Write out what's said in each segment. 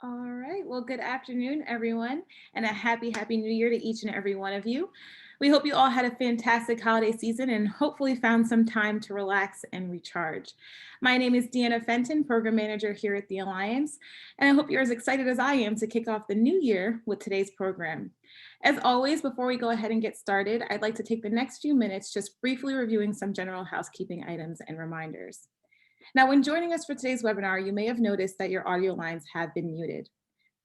All right, well, good afternoon, everyone, and a happy New Year to each and every one of you. We hope you all had a fantastic holiday season and hopefully found some time to relax and recharge. My name is Deanna Fenton, Program Manager here at the Alliance, and I hope you're as excited as I am to kick off the new year with today's program. As always, before we go ahead and get started, I'd like to take the next few minutes just briefly reviewing some general housekeeping items and reminders. Now, when joining us for today's webinar, you may have noticed that your audio lines have been muted.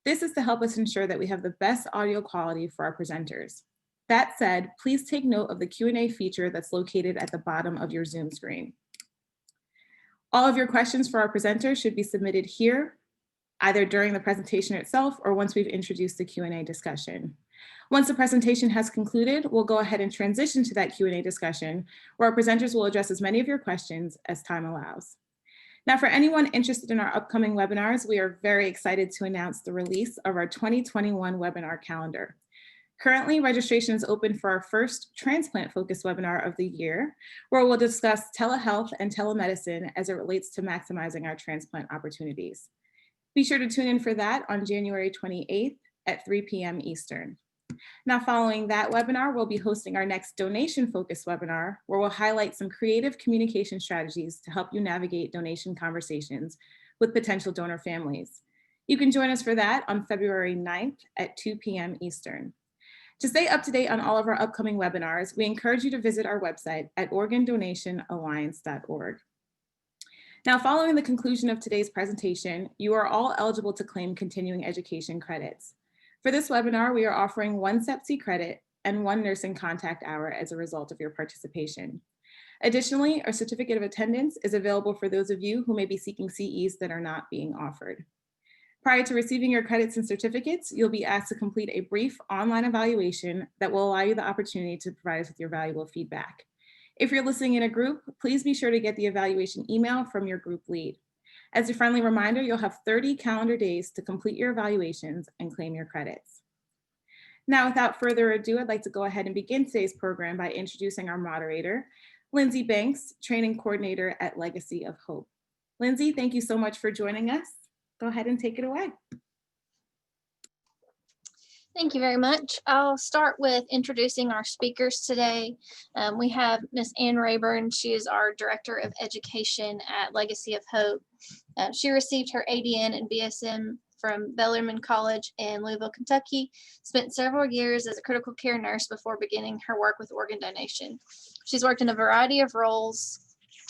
This is to help us ensure that we have the best audio quality for our presenters. That said, please take note of the Q&A feature that's located at the bottom of your Zoom screen. All of your questions for our presenters should be submitted here, either during the presentation itself or once we've introduced the Q&A discussion. Once the presentation has concluded, we'll go ahead and transition to that Q&A discussion, where our presenters will address as many of your questions as time allows. Now, for anyone interested in our upcoming webinars, we are very excited to announce the release of our 2021 webinar calendar. Currently, registration is open for our first transplant-focused webinar of the year, where we'll discuss telehealth and telemedicine as it relates to maximizing our transplant opportunities. Be sure to tune in for that on January 28th at 3 p.m. Eastern. Now, following that webinar, we'll be hosting our next donation-focused webinar, where we'll highlight some creative communication strategies to help you navigate donation conversations with potential donor families. You can join us for that on February 9th at 2 p.m. Eastern. To stay up to date on all of our upcoming webinars, we encourage you to visit our website at organdonationalliance.org. Now, following the conclusion of today's presentation, you are all eligible to claim continuing education credits. For this webinar, we are offering 1 SEPC credit and 1 nursing contact hour as a result of your participation. Additionally, our certificate of attendance is available for those of you who may be seeking CEs that are not being offered. Prior to receiving your credits and certificates, you'll be asked to complete a brief online evaluation that will allow you the opportunity to provide us with your valuable feedback. If you're listening in a group, please be sure to get the evaluation email from your group lead. As a friendly reminder, you'll have 30 calendar days to complete your evaluations and claim your credits. Now, without further ado, I'd like to go ahead and begin today's program by introducing our moderator, Lindsey Banks, Training Coordinator at Legacy of Hope. Lindsey, thank you so much for joining us. Go ahead and take it away. Thank you very much. I'll start with introducing our speakers today. We have Ms. Ann Rayburn. She is our Director of Education at Legacy of Hope. She received her ADN and BSN from Bellarmine College in Louisville, Kentucky, spent several years as a critical care nurse before beginning her work with organ donation. She's worked in a variety of roles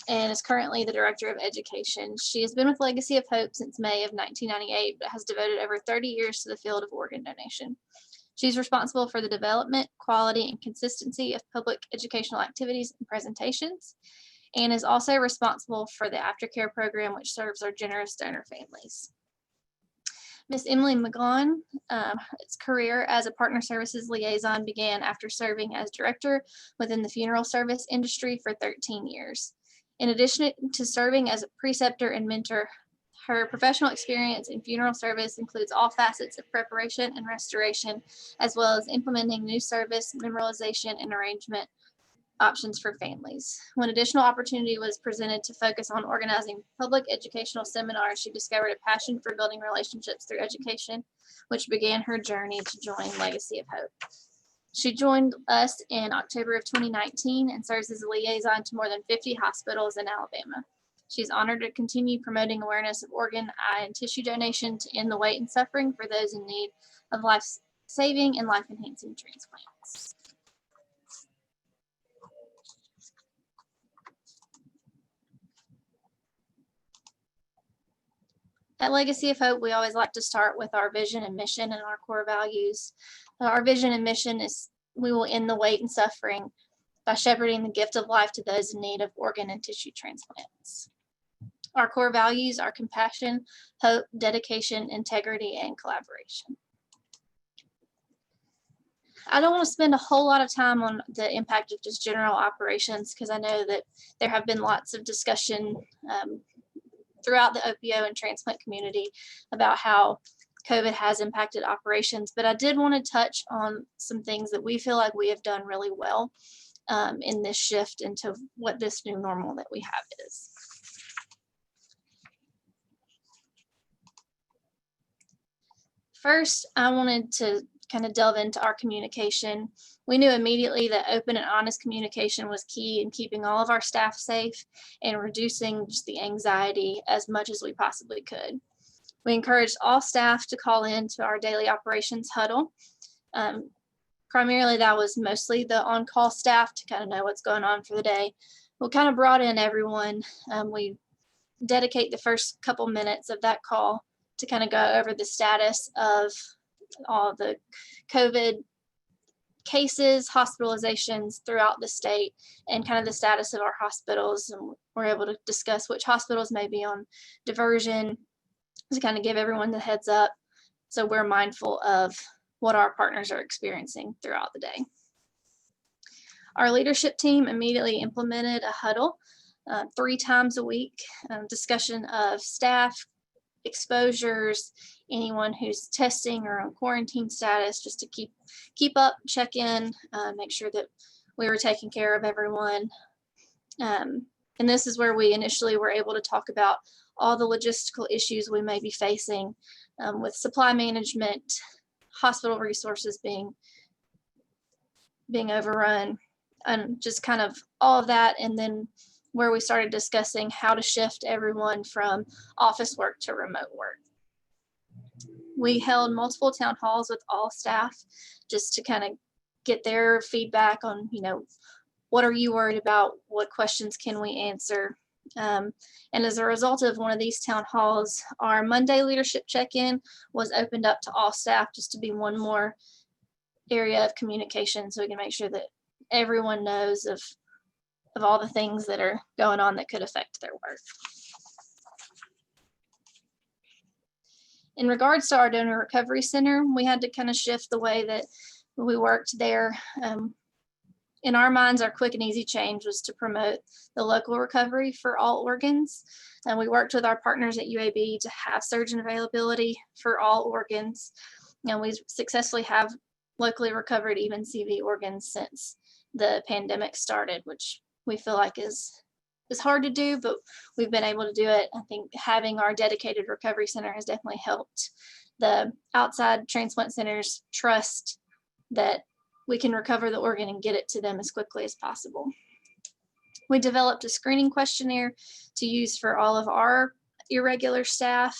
and is currently the Director of Education. She has been with Legacy of Hope since May of 1998, but has devoted over 30 years to the field of organ donation. She's responsible for the development, quality, and consistency of public educational activities and presentations, and is also responsible for the AFTERCARE program, which serves our generous donor families. Ms. Emily McGlaughn, its career as a partner services liaison began after serving as director within the funeral service industry for 13 years. In addition to serving as a preceptor and mentor, her professional experience in funeral service includes all facets of preparation and restoration, as well as implementing new service, memorialization, and arrangement options for families. When additional opportunity was presented to focus on organizing public educational seminars, she discovered a passion for building relationships through education, which began her journey to join Legacy of Hope. She joined us in October of 2019 and serves as a liaison to more than 50 hospitals in Alabama. She's honored to continue promoting awareness of organ, eye, and tissue donation to end the weight and suffering for those in need of life-saving and life-enhancing transplants. At Legacy of Hope, we always like to start with our vision and mission and our core values. Our vision and mission is we will end the weight and suffering by shepherding the gift of life to those in need of organ and tissue transplants. Our core values are compassion, hope, dedication, integrity, and collaboration. I don't want to spend a whole lot of time on the impact of just general operations, because I know that there have been lots of discussion throughout the OPO and transplant community about how COVID has impacted operations, but I did want to touch on some things that we feel like we have done really well in this shift into what this new normal that we have is. First, I wanted to kind of delve into our communication. We knew immediately that open and honest communication was key in keeping all of our staff safe and reducing just the anxiety as much as we possibly could. We encouraged all staff to call in to our daily operations huddle. Primarily, that was mostly the on-call staff to kind of know what's going on for the day. We kind of brought in everyone. We dedicate the first couple minutes of that call to kind of go over the status of all the COVID cases, hospitalizations throughout the state, and kind of the status of our hospitals. And we're able to discuss which hospitals may be on diversion to kind of give everyone the heads up, so we're mindful of what our partners are experiencing throughout the day. Our leadership team immediately implemented a huddle 3 times a week, discussion of staff, exposures, anyone who's testing or on quarantine status, just to keep up, check in, make sure that we were taking care of everyone. And this is where we initially were able to talk about all the logistical issues we may be facing with supply management, hospital resources being overrun, and just kind of all of that. And then where we started discussing how to shift everyone from office work to remote work. We held multiple town halls with all staff just to kind of get their feedback on, what are you worried about? What questions can we answer? And as a result of one of these town halls, our Monday leadership check-in was opened up to all staff, just to be one more area of communication, so we can make sure that everyone knows of all the things that are going on that could affect their work. In regards to our donor recovery center, we had to kind of shift the way that we worked there. In our minds, our quick and easy change was to promote the local recovery for all organs. And we worked with our partners at UAB to have surgeon availability for all organs. And we successfully have locally recovered even CV organs since the pandemic started, which we feel like is hard to do, but we've been able to do it. I think having our dedicated recovery center has definitely helped the outside transplant centers trust that we can recover the organ and get it to them as quickly as possible. We developed a screening questionnaire to use for all of our irregular staff,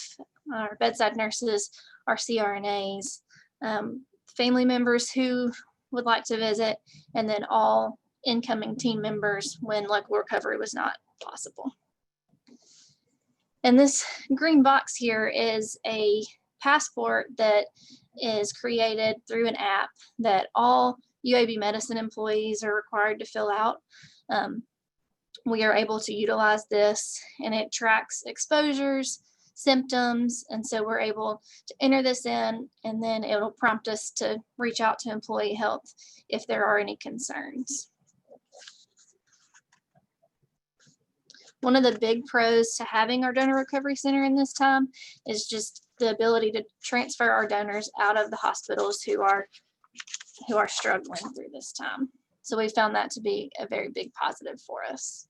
our bedside nurses, our CRNAs, family members who would like to visit, and then all incoming team members when local recovery was not possible. And this green box here is a passport that is created through an app that all UAB medicine employees are required to fill out. We are able to utilize this, and it tracks exposures, symptoms, and so we're able to enter this in, and then it'll prompt us to reach out to employee health if there are any concerns. One of the big pros to having our donor recovery center in this time is just the ability to transfer our donors out of the hospitals who are struggling through this time. So we found that to be a very big positive for us.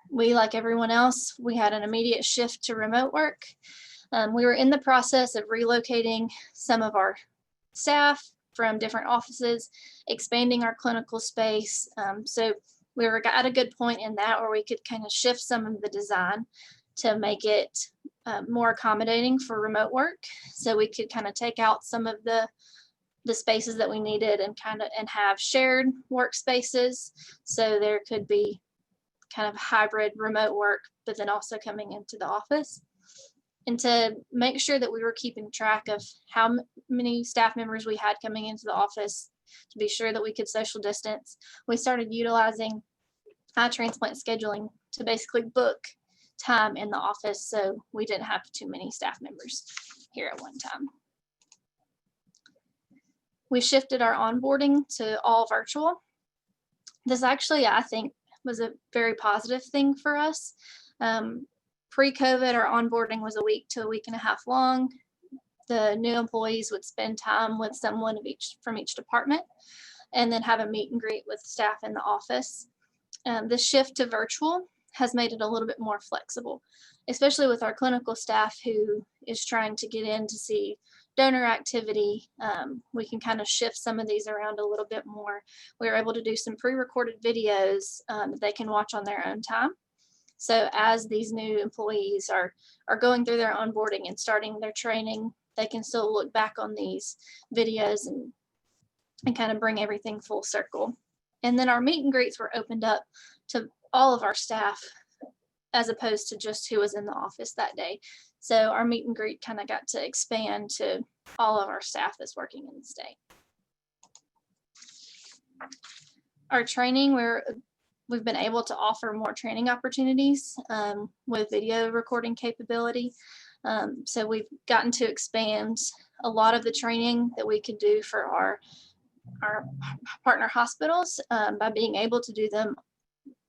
We, like everyone else, we had an immediate shift to remote work. We were in the process of relocating some of our staff from different offices, expanding our clinical space. So we were at a good point in that where we could kind of shift some of the design to make it more accommodating for remote work. So we could kind of take out some of the spaces that we needed and have shared workspaces. So there could be kind of hybrid remote work, but then also coming into the office. And to make sure that we were keeping track of how many staff members we had coming into the office, to be sure that we could social distance, we started utilizing iTransplant scheduling to basically book time in the office so we didn't have too many staff members here at one time. We shifted our onboarding to all virtual. This actually, I think, was a very positive thing for us. Pre-COVID, our onboarding was a week to a week and a half long. The new employees would spend time with someone from each department and then have a meet and greet with staff in the office. This shift to virtual has made it a little bit more flexible, especially with our clinical staff who is trying to get in to see donor activity. We can kind of shift some of these around a little bit more. We were able to do some pre-recorded videos that they can watch on their own time. So as these new employees are going through their onboarding and starting their training, they can still look back on these videos and kind of bring everything full circle. And then our meet and greets were opened up to all of our staff as opposed to just who was in the office that day. So our meet and greet kind of got to expand to all of our staff that's working in the state. Our training, we've been able to offer more training opportunities with video recording capability. So we've gotten to expand a lot of the training that we could do for our partner hospitals by being able to do them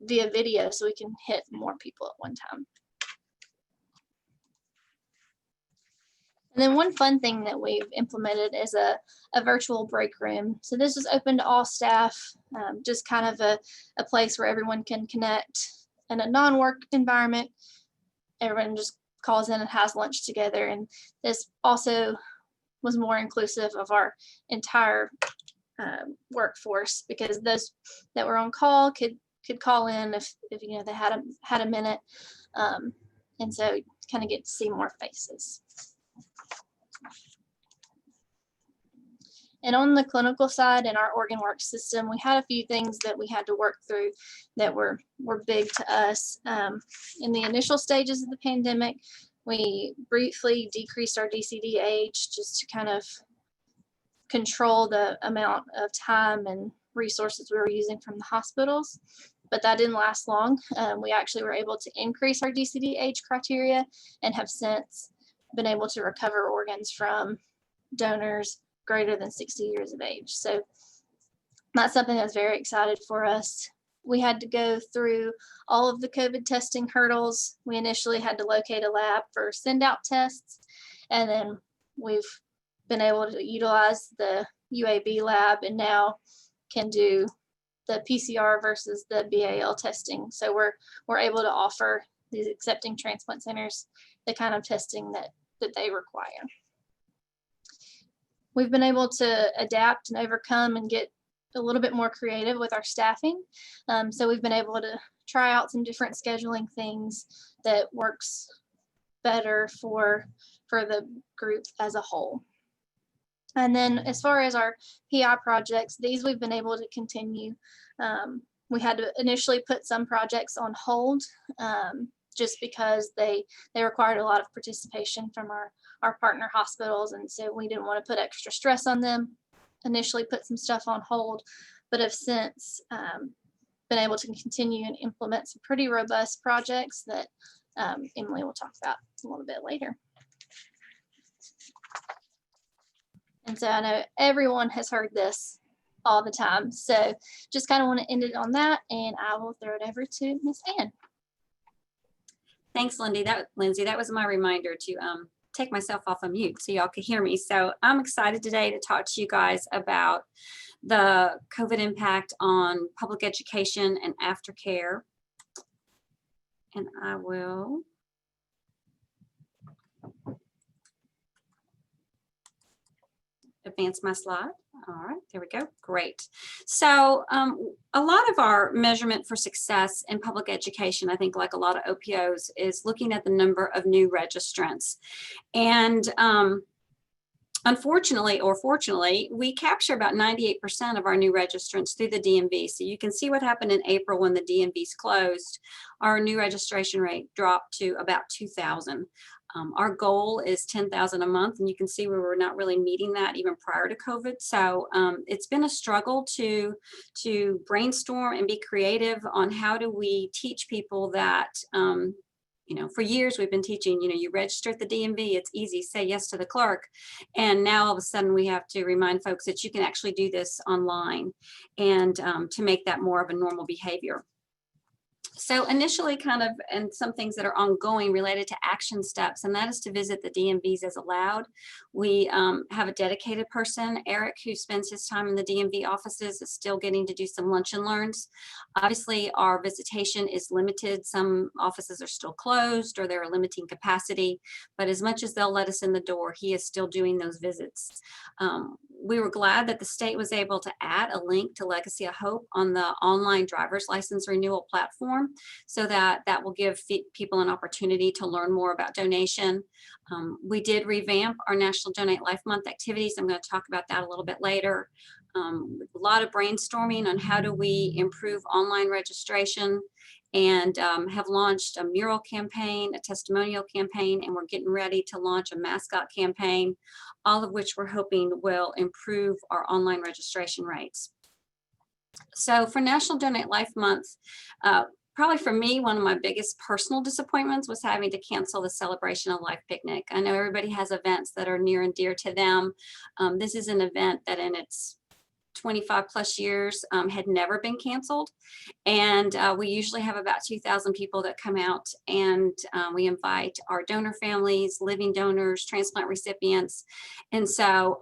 via video so we can hit more people at one time. And then one fun thing that we've implemented is a virtual break room. So this is open to all staff, just kind of a place where everyone can connect in a non-work environment. Everyone just calls in and has lunch together. And this also was more inclusive of our entire workforce, because those that were on call could call in if you know they had a minute, and so kind of get to see more faces. And on the clinical side in our organ work system, we had a few things that we had to work through that were big to us. In the initial stages of the pandemic, we briefly decreased our DCD age just to kind of control the amount of time and resources we were using from the hospitals, but that didn't last long. We actually were able to increase our DCD age criteria and have since been able to recover organs from donors greater than 60 years of age. So that's something that's very excited for us. We had to go through all of the COVID testing hurdles. We initially had to locate a lab for send out tests, and then we've been able to utilize the UAB lab and now can do the PCR versus the BAL testing. So we're able to offer these accepting transplant centers the kind of testing that they require. We've been able to adapt and overcome and get a little bit more creative with our staffing. So we've been able to try out some different scheduling things that works better for the group as a whole. And then as far as our PI projects, these we've been able to continue. We had to initially put some projects on hold just because they required a lot of participation from our partner hospitals. And so we didn't want to put extra stress on them. Initially put some stuff on hold, but have since been able to continue and implement some pretty robust projects that Emily will talk about a little bit later. And so I know everyone has heard this all the time. So just kind of want to end it on that, and I will throw it over to Miss Ann. Thanks, Lindsey. That was my reminder to take myself off of mute so y'all could hear me. So I'm excited today to talk to you guys about the COVID impact on public education and aftercare. And I will advance my slide. All right, there we go. Great. So a lot of our measurement for success in public education, I think like a lot of OPOs, is looking at the number of new registrants. And unfortunately or fortunately, we capture about 98% of our new registrants through the DMV. So you can see what happened in April when the DMVs closed. Our new registration rate dropped to about 2,000. Our goal is 10,000 a month, and you can see we were not really meeting that even prior to COVID. So it's been a struggle to brainstorm and be creative on how do we teach people that, you know, for years we've been teaching, you know, you register at the DMV, it's easy, say yes to the clerk. And now all of a sudden we have to remind folks that you can actually do this online, and to make that more of a normal behavior. So initially and some things that are ongoing related to action steps, and that is to visit the DMVs as allowed. We have a dedicated person, Eric, who spends his time in the DMV offices, is still getting to do some lunch and learns. Obviously, our visitation is limited. Some offices are still closed or they're limiting capacity, but as much as they'll let us in the door, he is still doing those visits. We were glad that the state was able to add a link to Legacy of Hope on the online driver's license renewal platform, so that will give people an opportunity to learn more about donation. We did revamp our National Donate Life Month activities. I'm going to talk about that a little bit later. A lot of brainstorming on how do we improve online registration, and have launched a mural campaign, a testimonial campaign, and we're getting ready to launch a MASCOT campaign, all of which we're hoping will improve our online registration rates. So for National Donate Life Month, probably for me, one of my biggest personal disappointments was having to cancel the Celebration of Life picnic. I know everybody has events that are near and dear to them. This is an event that in its 25 plus years had never been canceled. And we usually have about 2,000 people that come out, and we invite our donor families, living donors, transplant recipients. And so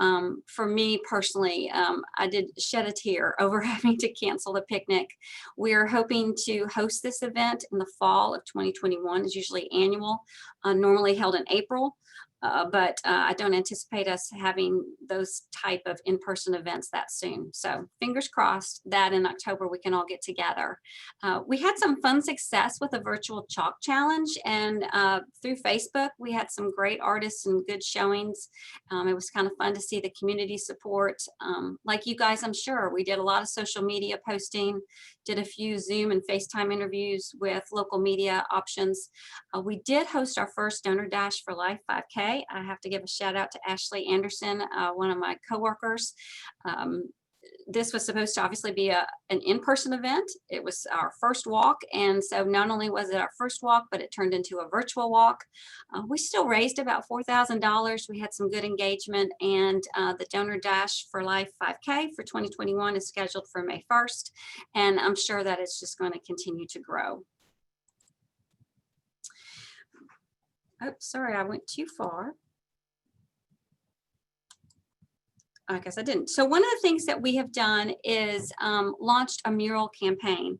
for me personally, I did shed a tear over having to cancel the picnic. We're hoping to host this event in the fall of 2021. It's usually annual, normally held in April. But I don't anticipate us having those type of in-person events that soon. So fingers crossed that in October we can all get together. We had some fun success with a virtual chalk challenge, and through Facebook we had some great artists and good showings. It was kind of fun to see the community support. Like you guys, I'm sure, we did a lot of social media posting, did a few Zoom and FaceTime interviews with local media options. We did host our first Donor Dash for Life 5K. I have to give a shout out to Ashley Anderson, one of my coworkers. This was supposed to obviously be an in-person event. It was our first walk, and so not only was it our first walk, but it turned into a virtual walk. We still raised about $4,000. We had some good engagement, and the Donor Dash for Life 5K for 2021 is scheduled for May 1st, and I'm sure that it's just going to continue to grow. Oh, sorry, I went too far. I guess I didn't. So one of the things that we have done is launched a mural campaign.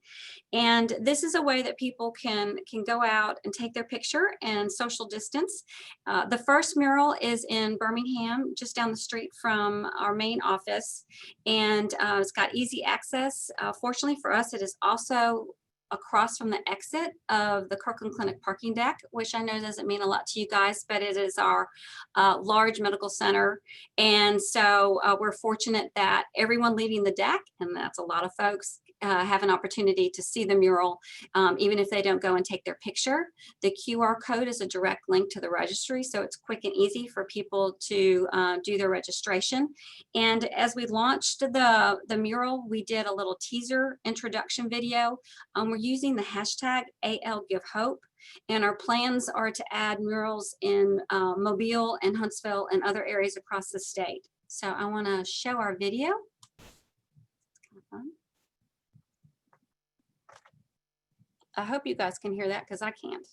And this is a way that people can go out and take their picture and social distance. The first mural is in Birmingham, just down the street from our main office. And it's got easy access. Fortunately for us, it is also across from the exit of the Kirkland Clinic parking deck, which I know doesn't mean a lot to you guys, but it is our large medical center. And so we're fortunate that everyone leaving the deck, and that's a lot of folks, have an opportunity to see the mural, even if they don't go and take their picture. The QR code is a direct link to the registry, so it's quick and easy for people to do their registration. And as we launched the mural, we did a little teaser introduction video. We're using the hashtag #ALGiveHope, and our plans are to add murals in Mobile and Huntsville and other areas across the state. So I want to show our video. It's kind of fun. I hope you guys can hear that because I can't.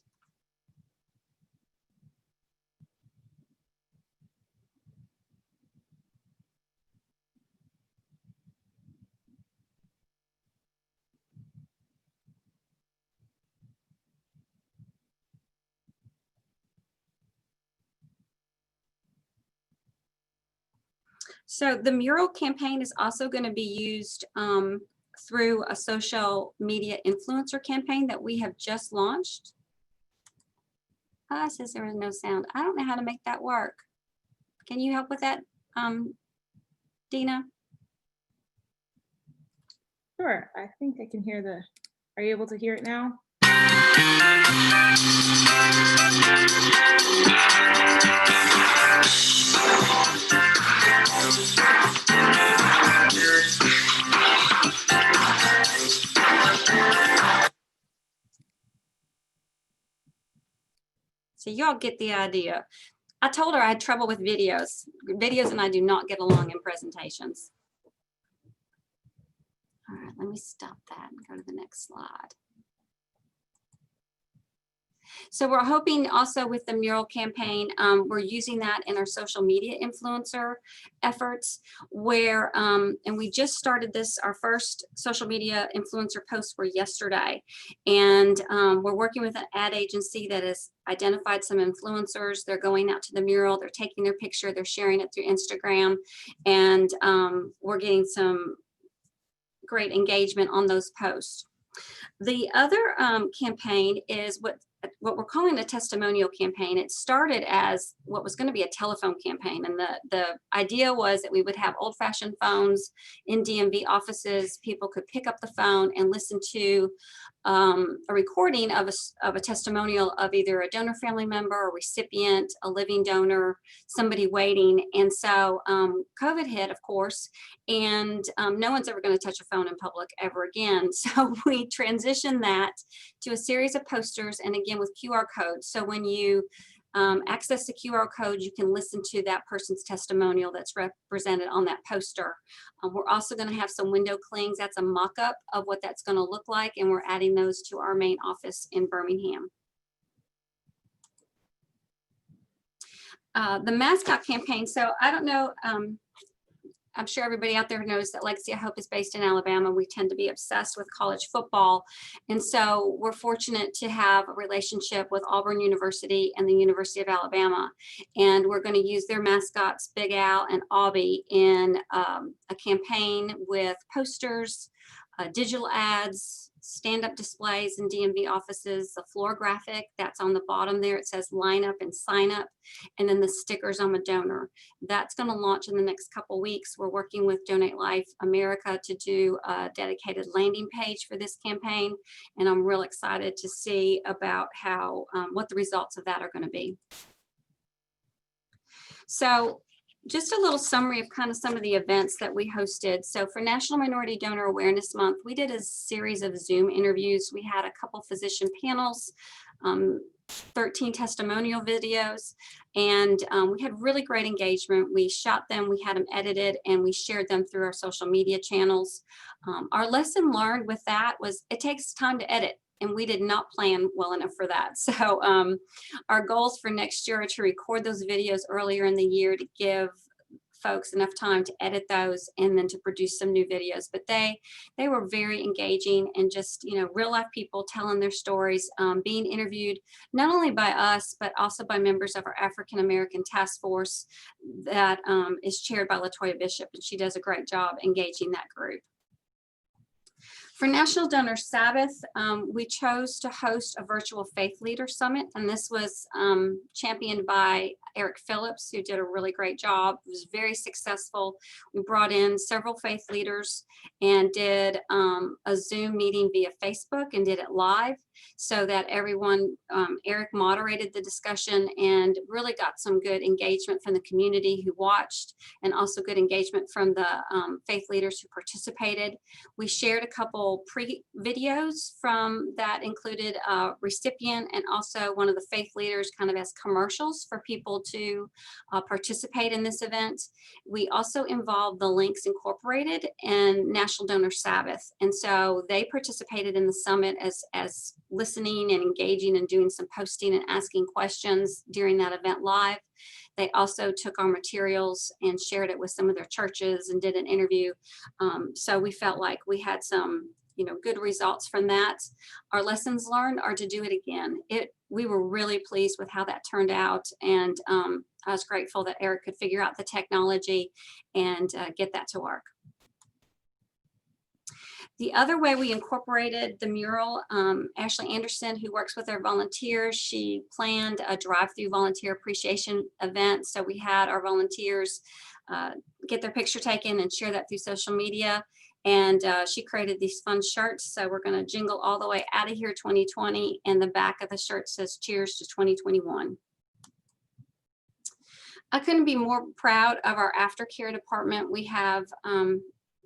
So the mural campaign is also going to be used through a social media influencer campaign that we have just launched. It says there is no sound. I don't know how to make that work. Can you help with that, Dina? Sure, I think I can hear are you able to hear it now? So y'all get the idea. I told her I had trouble with videos. Videos and I do not get along in presentations. All right, let me stop that and go to the next slide. So we're hoping also with the mural campaign, we're using that in our social media influencer efforts where, and we just started this, our first social media influencer posts were yesterday. And we're working with an ad agency that has identified some influencers. They're going out to the mural, they're taking their picture, they're sharing it through Instagram, and we're getting some great engagement on those posts. The other campaign is what we're calling a testimonial campaign. It started as what was going to be a telephone campaign. And the idea was that we would have old-fashioned phones in DMV offices. People could pick up the phone and listen to a recording of a testimonial of either a donor family member, a recipient, a living donor, somebody waiting. And so COVID hit, of course, and no one's ever going to touch a phone in public ever again. So we transitioned that to a series of posters, and again with QR codes. So when you access the QR code, you can listen to that person's testimonial that's represented on that poster. We're also going to have some window clings. That's a mock-up of what that's going to look like, and we're adding those to our main office in Birmingham. The MASCOT campaign. So I don't know, I'm sure everybody out there knows that Legacy of Hope is based in Alabama. We tend to be obsessed with college football. And so we're fortunate to have a relationship with Auburn University and the University of Alabama. And we're going to use their mascots, Big Al and Aubie, in a campaign with posters, digital ads, stand-up displays in DMV offices, the floor graphic that's on the bottom there, it says line up and sign up, and then the stickers on the donor. That's going to launch in the next couple weeks. We're working with Donate Life America to do a dedicated landing page for this campaign, and I'm real excited to see about how what the results of that are going to be. So just a little summary of kind of some of the events that we hosted. So for National Minority Donor Awareness Month, we did a series of Zoom interviews. We had a couple physician panels, 13 testimonial videos, and we had really great engagement. We shot them, we had them edited, and we shared them through our social media channels. Our lesson learned with that was it takes time to edit, and we did not plan well enough for that. So our goals for next year are to record those videos earlier in the year to give folks enough time to edit those and then to produce some new videos. But they were very engaging, and just, you know, real life people telling their stories, being interviewed not only by us, but also by members of our African American task force that is chaired by LaToya Bishop, and she does a great job engaging that group. For National Donor Sabbath, we chose to host a virtual faith leader summit, and this was championed by Eric Phillips, who did a really great job. It was very successful. We brought in several faith leaders and did a Zoom meeting via Facebook and did it live so that everyone, Eric moderated the discussion and really got some good engagement from the community who watched, and also good engagement from the faith leaders who participated. We shared a couple pre-videos from that included a recipient and also one of the faith leaders kind of as commercials for people to participate in this event. We also involved the Links Incorporated and National Donor Sabbath, and so they participated in the summit as listening and engaging and doing some posting and asking questions during that event live. They also took our materials and shared it with some of their churches and did an interview. So we felt like we had some, you know, good results from that. Our lessons learned are to do it again. We were really pleased with how that turned out, and I was grateful that Eric could figure out the technology and get that to work. The other way we incorporated the mural, Ashley Anderson, who works with our volunteers, she planned a drive-through volunteer appreciation event. So we had our volunteers get their picture taken and share that through social media. And she created these fun shirts. So we're going to jingle all the way out of here 2020. And the back of the shirt says cheers to 2021. I couldn't be more proud of our aftercare department. We have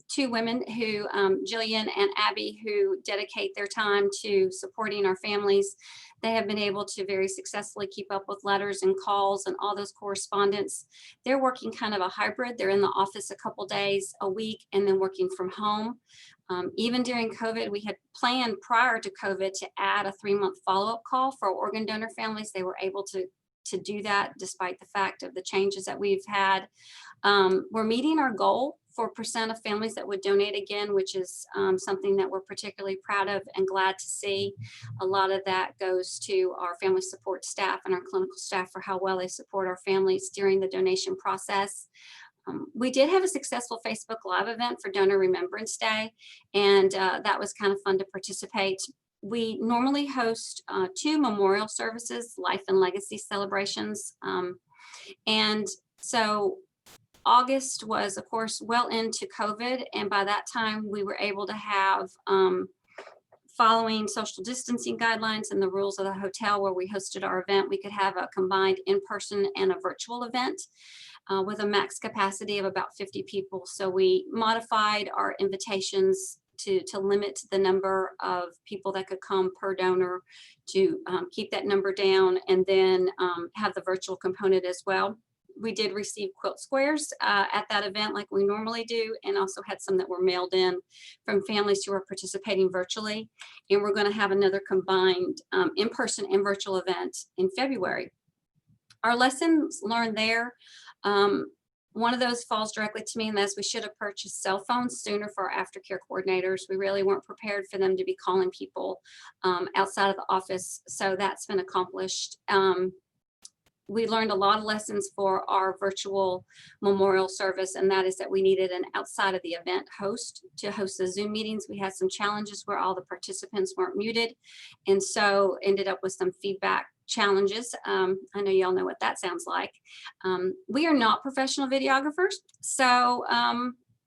two women who, Jillian and Abby, who dedicate their time to supporting our families. They have been able to very successfully keep up with letters and calls and all those correspondence. They're working kind of a hybrid. They're in the office a couple days a week and then working from home. Even during COVID, we had planned prior to COVID to add a 3-month follow-up call for organ donor families. They were able to do that despite the fact of the changes that we've had. We're meeting our goal for percent of families that would donate again, which is something that we're particularly proud of and glad to see. A lot of that goes to our family support staff and our clinical staff for how well they support our families during the donation process. We did have a successful Facebook Live event for Donor Remembrance Day, and that was kind of fun to participate. We normally host 2 memorial services, life and legacy celebrations. And so August was, of course, well into COVID. And by that time, we were able to have, following social distancing guidelines and the rules of the hotel where we hosted our event, we could have a combined in-person and a virtual event with a max capacity of about 50 people. So we modified our invitations to limit the number of people that could come per donor, to keep that number down, and then have the virtual component as well. We did receive quilt squares at that event like we normally do, and also had some that were mailed in from families who are participating virtually. And we're going to have another combined in-person and virtual event in February. Our lessons learned there, one of those falls directly to me, and that's we should have purchased cell phones sooner for our aftercare coordinators. We really weren't prepared for them to be calling people outside of the office, so that's been accomplished. We learned a lot of lessons for our virtual memorial service, and that is that we needed an outside of the event host to host the Zoom meetings. We had some challenges where all the participants weren't muted, and so ended up with some feedback challenges. I know y'all know what that sounds like. We are not professional videographers, so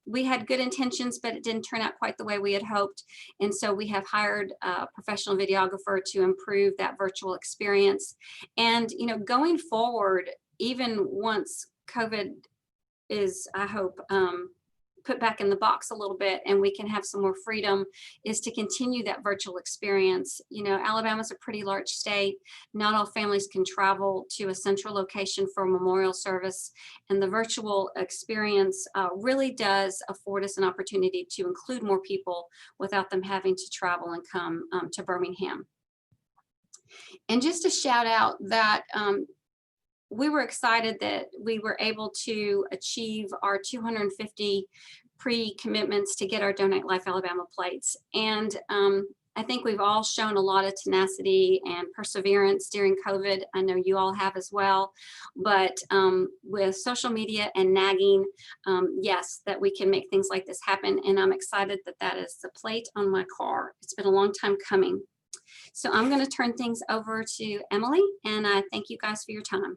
we had good intentions, but it didn't turn out quite the way we had hoped. And so we have hired a professional videographer to improve that virtual experience. And, you know, going forward, even once COVID is, I hope, put back in the box a little bit and we can have some more freedom, is to continue that virtual experience. You know, Alabama's a pretty large state. Not all families can travel to a central location for a memorial service, and the virtual experience really does afford us an opportunity to include more people without them having to travel and come to Birmingham. And just to shout out that we were excited that we were able to achieve our 250 pre-commitments to get our Donate Life Alabama plates. And I think we've all shown a lot of tenacity and perseverance during COVID. I know you all have as well. But with social media and nagging, yes, that we can make things like this happen. And I'm excited that that is the plate on my car. It's been a long time coming. So I'm going to turn things over to Emily, and I thank you guys for your time.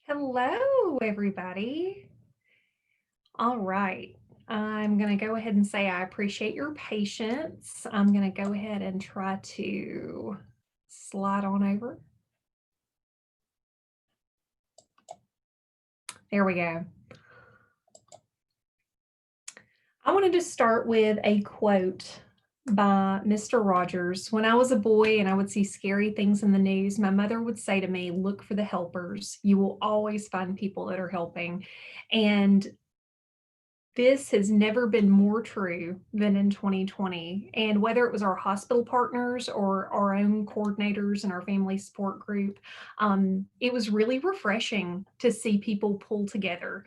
Hello, everybody. All right, I'm going to go ahead and say I appreciate your patience. I'm going to go ahead and try to slide on over. There we go. I wanted to start with a quote by Mr. Rogers. When I was a boy and I would see scary things in the news, my mother would say to me, look for the helpers. You will always find people that are helping. And this has never been more true than in 2020. And whether it was our hospital partners or our own coordinators and our family support group, it was really refreshing to see people pull together.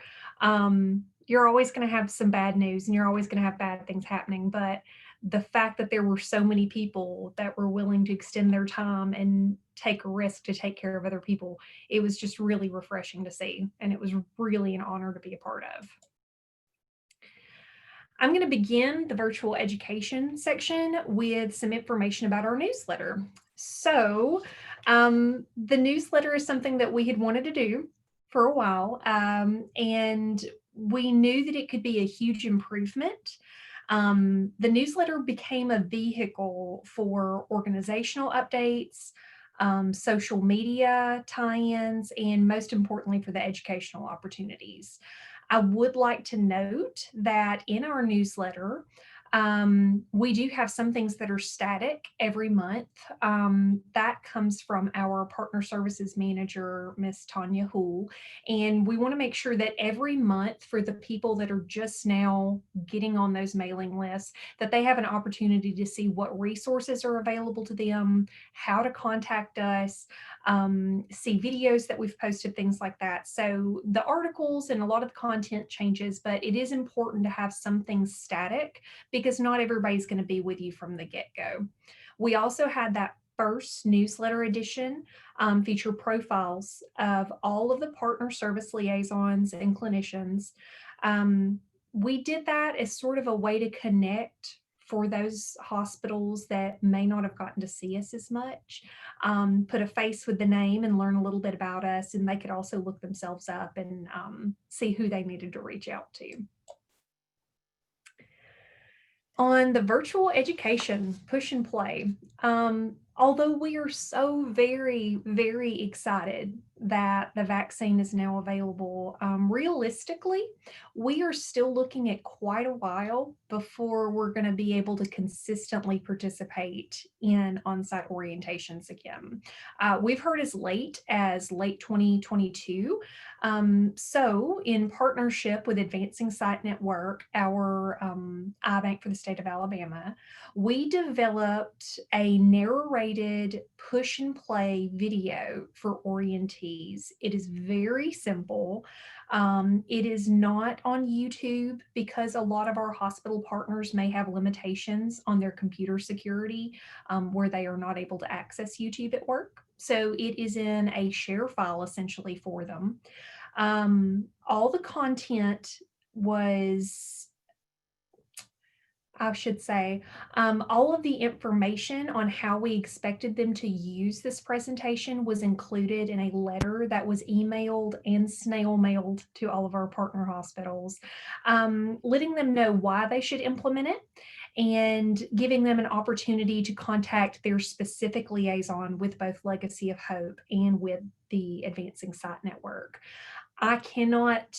You're always going to have some bad news and you're always going to have bad things happening, but the fact that there were so many people that were willing to extend their time and take a risk to take care of other people, it was just really refreshing to see. And it was really an honor to be a part of. I'm going to begin the virtual education section with some information about our newsletter. So the newsletter is something that we had wanted to do for a while, and we knew that it could be a huge improvement. The newsletter became a vehicle for organizational updates, social media tie-ins, and most importantly for the educational opportunities. I would like to note that in our newsletter, We do have some things that are static every month. That comes from our partner services manager, Miss Tanya Hool. And we want to make sure that every month for the people that are just now getting on those mailing lists, that they have an opportunity to see what resources are available to them, how to contact us, see videos that we've posted, things like that. So the articles and a lot of the content changes, but it is important to have some things static because not everybody's going to be with you from the get-go. We also had that first newsletter edition feature profiles of all of the partner service liaisons and clinicians. We did that as sort of a way to connect for those hospitals that may not have gotten to see us as much, put a face with the name and learn a little bit about us, and they could also look themselves up and see who they needed to reach out to. On the virtual education push and play, although we are so very, very excited that the vaccine is now available, realistically, we are still looking at quite a while before we're going to be able to consistently participate in on-site orientations again. We've heard as late 2022. So in partnership with Advancing Site Network, our iBank for the state of Alabama, we developed a narrated push and play video for orientees. It is very simple. It is not on YouTube because a lot of our hospital partners may have limitations on their computer security where they are not able to access YouTube at work. So it is in a share file essentially for them. All the content was, I should say, all of the information on how we expected them to use this presentation was included in a letter that was emailed and snail mailed to all of our partner hospitals, letting them know why they should implement it and giving them an opportunity to contact their specific liaison with both Legacy of Hope and with the Advancing Site Network. I cannot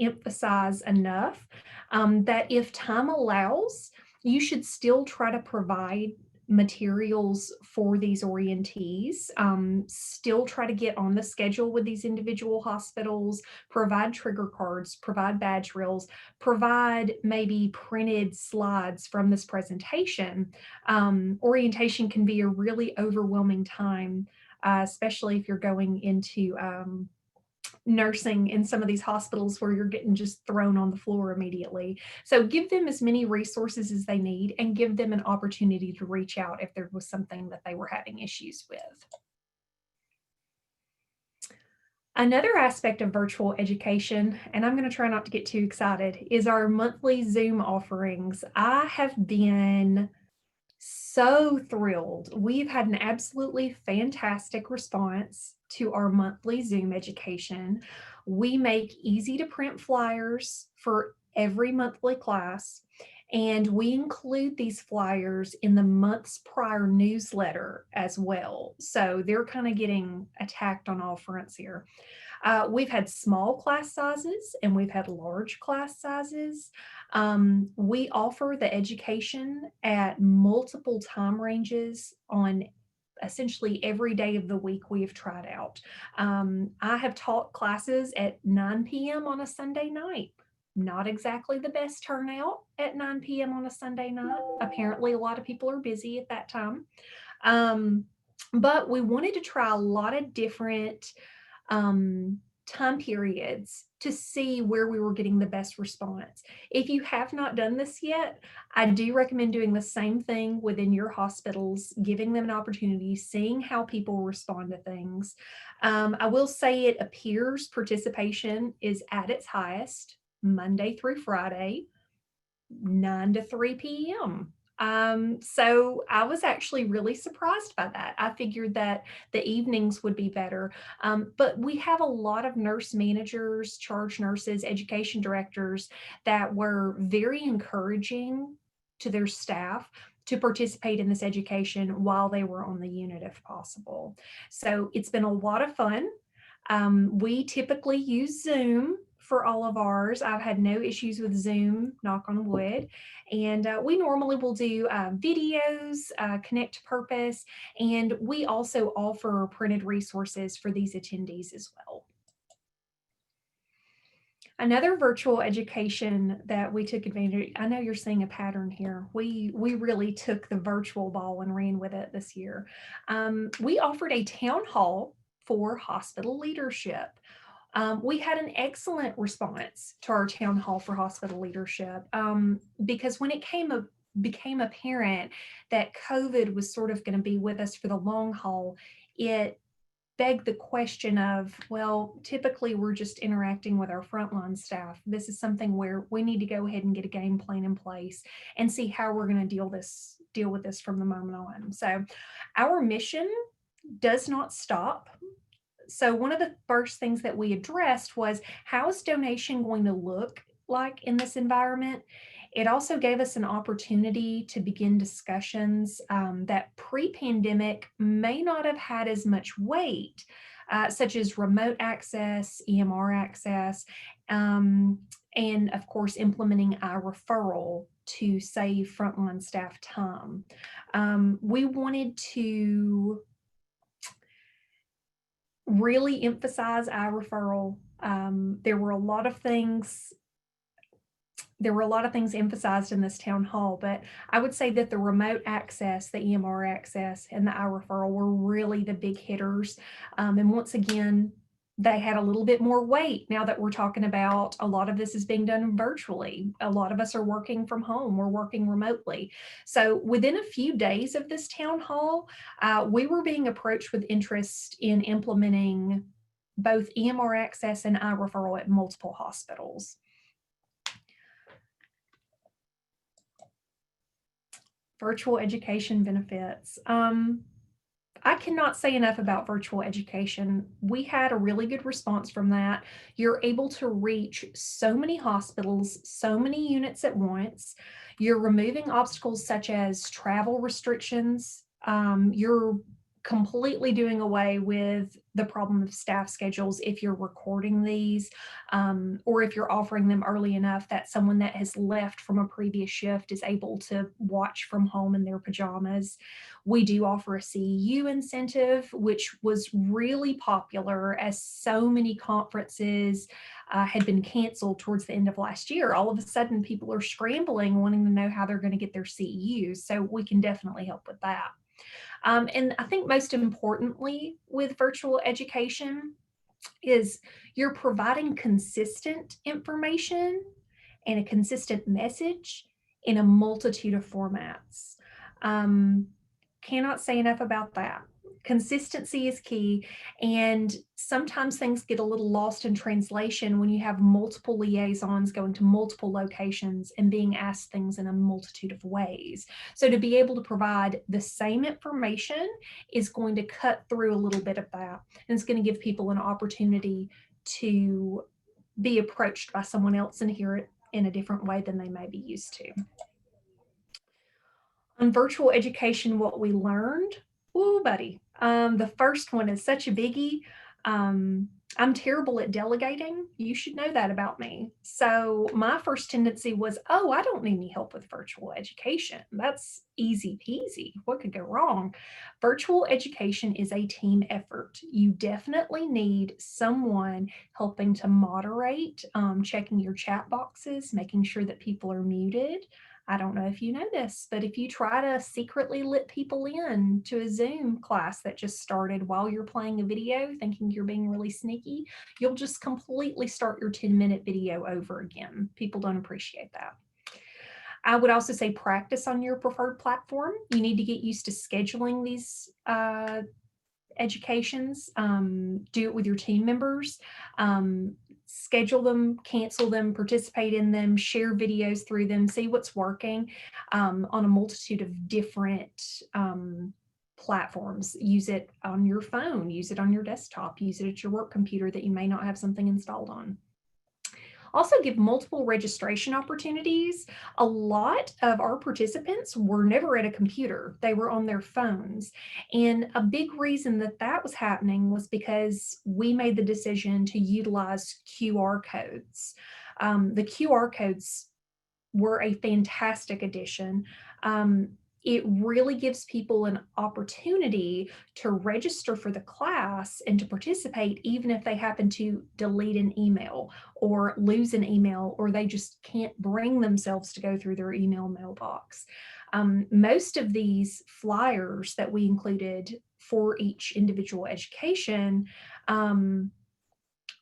emphasize enough that if time allows, you should still try to provide materials for these orientees, still try to get on the schedule with these individual hospitals, provide trigger cards, provide badge reels, provide maybe printed slides from this presentation. Orientation can be a really overwhelming time, especially if you're going into nursing in some of these hospitals where you're getting just thrown on the floor immediately. So give them as many resources as they need and give them an opportunity to reach out if there was something that they were having issues with. Another aspect of virtual education, and I'm going to try not to get too excited, is our monthly Zoom offerings. I have been so thrilled. We've had an absolutely fantastic response to our monthly Zoom education. We make easy to print flyers for every monthly class, and we include these flyers in the month's prior newsletter as well. So they're kind of getting attacked on all fronts here. We've had small class sizes and we've had large class sizes. We offer the education at multiple time ranges on essentially every day of the week we have tried out. I have taught classes at 9 p.m. on a Sunday night. Not exactly the best turnout at 9 p.m. on a Sunday night. Apparently, a lot of people are busy at that time. But we wanted to try a lot of different time periods to see where we were getting the best response. If you have not done this yet, I do recommend doing the same thing within your hospitals, giving them an opportunity, seeing how people respond to things. I will say it appears participation is at its highest Monday through Friday, 9 to 3 p.m. So I was actually really surprised by that. I figured that the evenings would be better. But we have a lot of nurse managers, charge nurses, education directors that were very encouraging to their staff to participate in this education while they were on the unit if possible. So it's been a lot of fun. We typically use Zoom for all of ours. I've had no issues with Zoom, knock on wood. And we normally will do videos, connect to purpose, and we also offer printed resources for these attendees as well. Another virtual education that we took advantage of, I know you're seeing a pattern here. We really took the virtual ball and ran with it this year. We offered a town hall for hospital leadership. We had an excellent response to our town hall for hospital leadership because when it became apparent that COVID was sort of going to be with us for the long haul, it begged the question of, well, typically we're just interacting with our frontline staff. This is something where we need to go ahead and get a game plan in place and see how we're going to deal with this from the moment on. So our mission does not stop. So one of the first things that we addressed was, how is donation going to look like in this environment? It also gave us an opportunity to begin discussions that pre-pandemic may not have had as much weight, such as remote access, EMR access, and of course, implementing our referral to save frontline staff time. We wanted to really emphasize our referral. There were a lot of things emphasized in this town hall, but I would say that the remote access, the EMR access, and the iReferral were really the big hitters. And once again, they had a little bit more weight now that we're talking about a lot of this is being done virtually. A lot of us are working from home, we're working remotely. So within a few days of this town hall, we were being approached with interest in implementing both EMR access and iReferral at multiple hospitals. Virtual education benefits. I cannot say enough about virtual education. We had a really good response from that. You're able to reach so many hospitals, so many units at once. You're removing obstacles such as travel restrictions. You're completely doing away with the problem of staff schedules if you're recording these, or if you're offering them early enough that someone that has left from a previous shift is able to watch from home in their pajamas. We do offer a CEU incentive, which was really popular as so many conferences had been canceled towards the end of last year. All of a sudden, people are scrambling, wanting to know how they're going to get their CEUs. So we can definitely help with that. And I think most importantly with virtual education is you're providing consistent information and a consistent message in a multitude of formats. Cannot say enough about that. Consistency is key, and sometimes things get a little lost in translation when you have multiple liaisons going to multiple locations and being asked things in a multitude of ways. So to be able to provide the same information is going to cut through a little bit of that, and it's going to give people an opportunity to be approached by someone else and hear it in a different way than they may be used to. On virtual education, what we learned, ooh, buddy. The first one is such a biggie. I'm terrible at delegating. You should know that about me. So my first tendency was, oh, I don't need any help with virtual education. That's easy peasy. What could go wrong? Virtual education is a team effort. You definitely need someone helping to moderate, checking your chat boxes, making sure that people are muted. I don't know if you know this, but if you try to secretly let people in to a Zoom class that just started while you're playing a video, thinking you're being really sneaky, you'll just completely start your 10-minute video over again. People don't appreciate that. I would also say practice on your preferred platform. You need to get used to scheduling these educations. Do it with your team members. Schedule them, cancel them, participate in them, share videos through them, see what's working on a multitude of different platforms. Use it on your phone, use it on your desktop, use it at your work computer that you may not have something installed on. Also give multiple registration opportunities. A lot of our participants were never at a computer. They were on their phones. And a big reason that that was happening was because we made the decision to utilize QR codes. The QR codes were a fantastic addition. It really gives people an opportunity to register for the class and to participate, even if they happen to delete an email or lose an email, or they just can't bring themselves to go through their email mailbox. Most of these flyers that we included for each individual education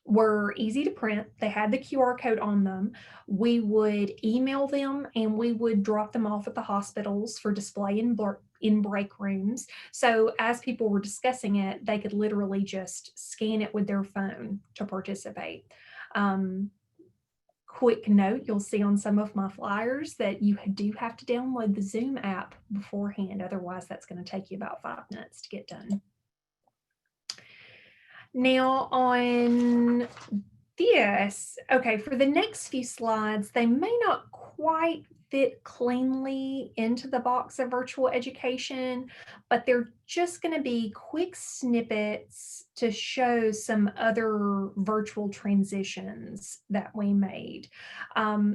were easy to print. They had the QR code on them. We would email them and we would drop them off at the hospitals for display in break rooms. So as people were discussing it, they could literally just scan it with their phone to participate. Quick note, you'll see on some of my flyers that you do have to download the Zoom app beforehand. Otherwise, that's going to take you about 5 minutes to get done. Now on this, okay, for the next few slides, they may not quite fit cleanly into the box of virtual education, but they're just going to be quick snippets to show some other virtual transitions that we made.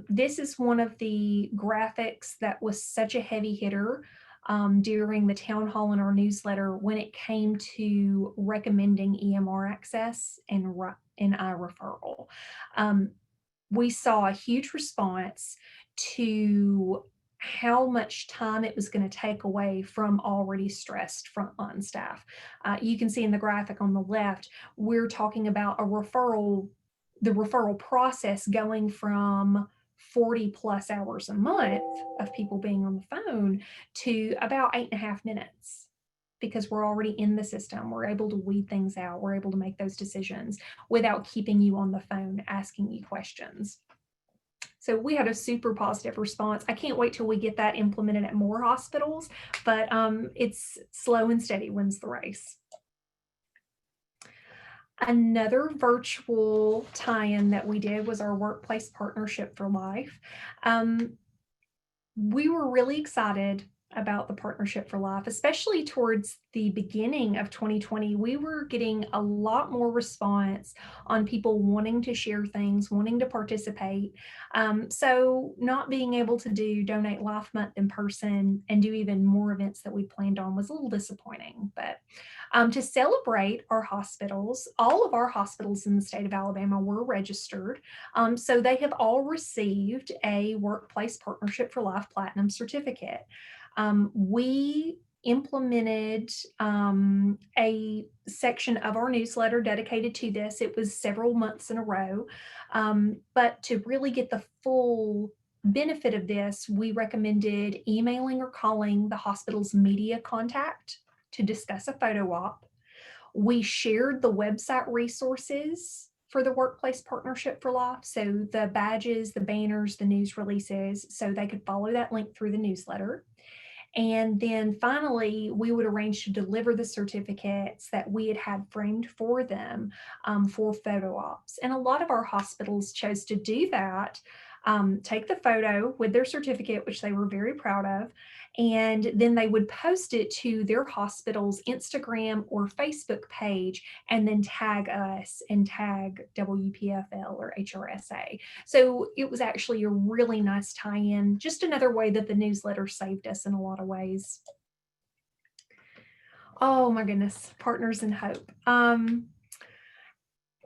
This is one of the graphics that was such a heavy hitter during the town hall in our newsletter when it came to recommending EMR access and iReferral. We saw a huge response to how much time it was going to take away from already stressed frontline staff. You can see in the graphic on the left, we're talking about the referral process going from 40 plus hours a month of people being on the phone to about 8.5 minutes, because we're already in the system. We're able to weed things out. We're able to make those decisions without keeping you on the phone, asking you questions. So we had a super positive response. I can't wait till we get that implemented at more hospitals, but it's slow and steady wins the race. Another virtual tie-in that we did was our Workplace Partnership for Life. We were really excited about the Partnership for Life, especially towards the beginning of 2020. We were getting a lot more response on people wanting to share things, wanting to participate. So not being able to do Donate Life Month in person and do even more events that we planned on was a little disappointing. But to celebrate our hospitals, all of our hospitals in the state of Alabama were registered. So they have all received a Workplace Partnership for Life Platinum certificate. We implemented a section of our newsletter dedicated to this. It was several months in a row, but to really get the full benefit of this, we recommended emailing or calling the hospital's media contact to discuss a photo op. We shared the website resources for the Workplace Partnership for Life, so the badges, the banners, the news releases, so they could follow that link through the newsletter. And then finally, we would arrange to deliver the certificates that we had framed for them for photo ops. And a lot of our hospitals chose to do that, take the photo with their certificate, which they were very proud of, and then they would post it to their hospital's Instagram or Facebook page, and then tag us and tag WPFL or HRSA. So it was actually a really nice tie-in, just another way that the newsletter saved us in a lot of ways. Oh my goodness, Partners in Hope.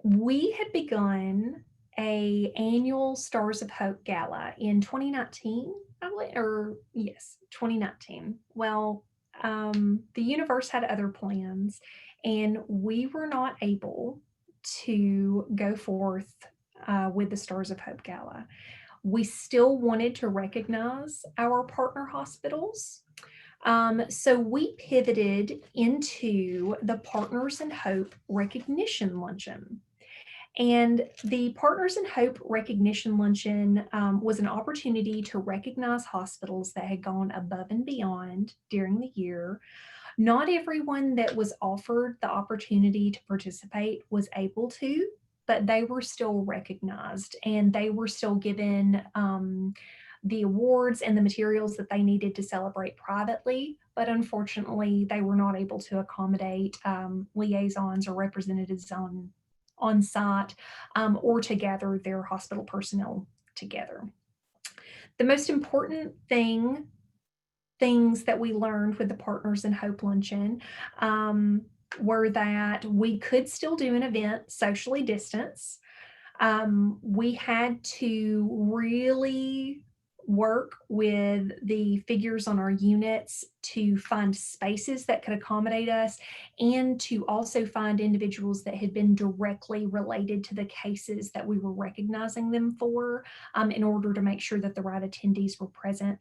We had begun an annual Stars of Hope Gala in 2019, or yes, 2019. Well, the universe had other plans, and we were not able to go forth with the Stars of Hope Gala. We still wanted to recognize our partner hospitals. So we pivoted into the Partners in Hope Recognition Luncheon. And the Partners in Hope Recognition Luncheon was an opportunity to recognize hospitals that had gone above and beyond during the year. Not everyone that was offered the opportunity to participate was able to. but they were still recognized and they were still given the awards and the materials that they needed to celebrate privately. But unfortunately, they were not able to accommodate liaisons or representatives on site or to gather their hospital personnel together. The most important things that we learned with the Partners in Hope Luncheon were that we could still do an event socially distanced. We had to really work with the figures on our units to find spaces that could accommodate us and to also find individuals that had been directly related to the cases that we were recognizing them for in order to make sure that the right attendees were present.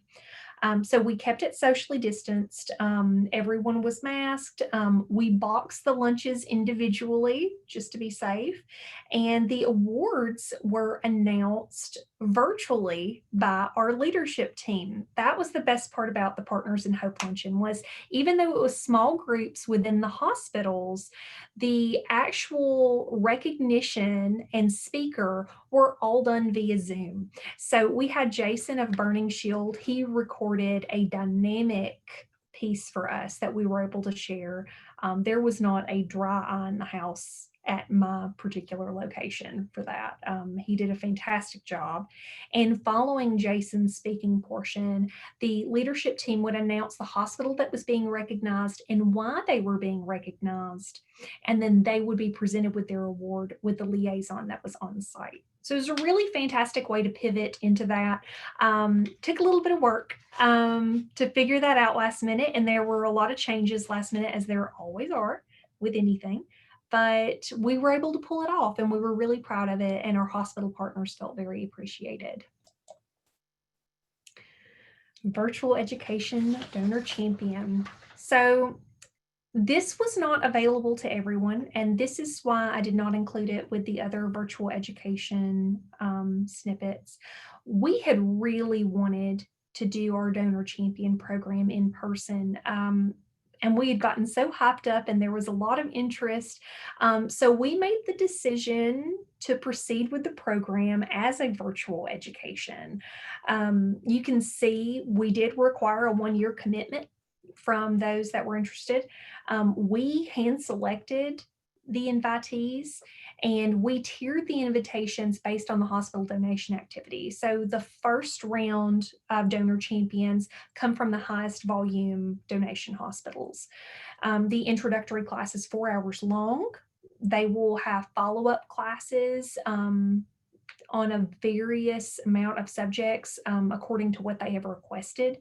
So we kept it socially distanced. Everyone was masked. We boxed the lunches individually just to be safe. And the awards were announced virtually by our leadership team. That was the best part about the Partners in Hope Luncheon, was even though it was small groups within the hospitals, the actual recognition and speaker were all done via Zoom. So we had Jason of Burning Shield. He recorded a dynamic piece for us that we were able to share. There was not a dry eye in the house at my particular location for that. He did a fantastic job. And following Jason's speaking portion, the leadership team would announce the hospital that was being recognized and why they were being recognized. And then they would be presented with their award with the liaison that was on site. So it was a really fantastic way to pivot into that. Took a little bit of work to figure that out last minute. And there were a lot of changes last minute, as there always are with anything. But we were able to pull it off and we were really proud of it. And our hospital partners felt very appreciated. Virtual Education Donor Champion. So this was not available to everyone, and this is why I did not include it with the other virtual education snippets. We had really wanted to do our Donor Champion program in person. And we had gotten so hyped up and there was a lot of interest. So we made the decision to proceed with the program as a virtual education. You can see we did require a 1-year commitment from those that were interested. We hand selected the invitees and we tiered the invitations based on the hospital donation activity. So the first round of donor champions come from the highest volume donation hospitals. The introductory class is 4 hours long. They will have follow-up classes on a various amount of subjects according to what they have requested.